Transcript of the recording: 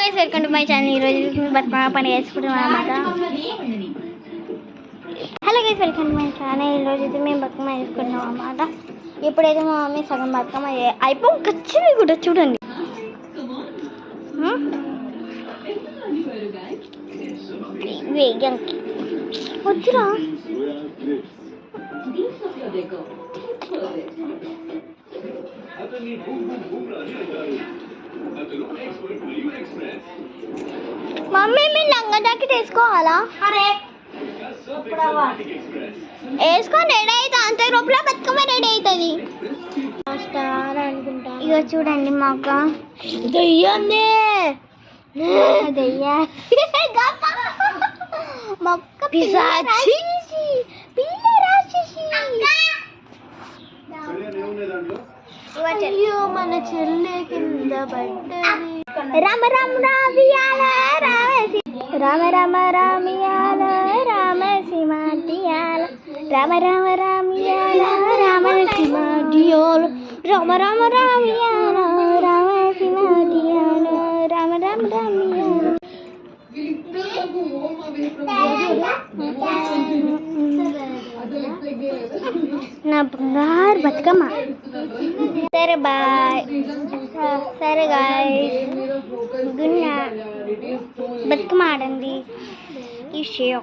Guys welcome to my channel. ఈరోజు బతుకమ్మ పండుగ చేసుకుంటున్నాం అన్నమాట. Hello guys welcome to my channel. ఈరోజు అయితే మేము బతుకమ్మ చేసుకుంటున్నాం అన్నమాట. ఇప్పుడైతే మా మమ్మీ సగం బతుకమ్మ అయిపోయి ఖచ్చితంగా కూడా చూడండి. వేగంకి వచ్చురా మమ్మీ మీ లంగా జాకెట్ వేసుకోవాలా? అరే వేసుకొని రెడీ అవుతా అంత రూపంలో బతుకమ్మ రెడీ అవుతుంది. ఇక చూడండి మా అక్క దెయ్యంది మొక్క పిశాచి పిల్ల రాక్షసి. అయ్యో మన చెల్లె కింద పడ్డది. రామ రామ రామియాల రామసి రామ రామ రామియాల రామసిమాటియాల రామ రామ రామియాల రామసిమాటియోలు రామ రామ రామియాల రామసిమాటియాల రామ రామ రామియాల. నా బంగారు బతుకమ్మ. సరే బాయ్. సరే గాయ్స్ గుడ్ నైట్. బతుకమ్మ ఆడండి ఈ షో.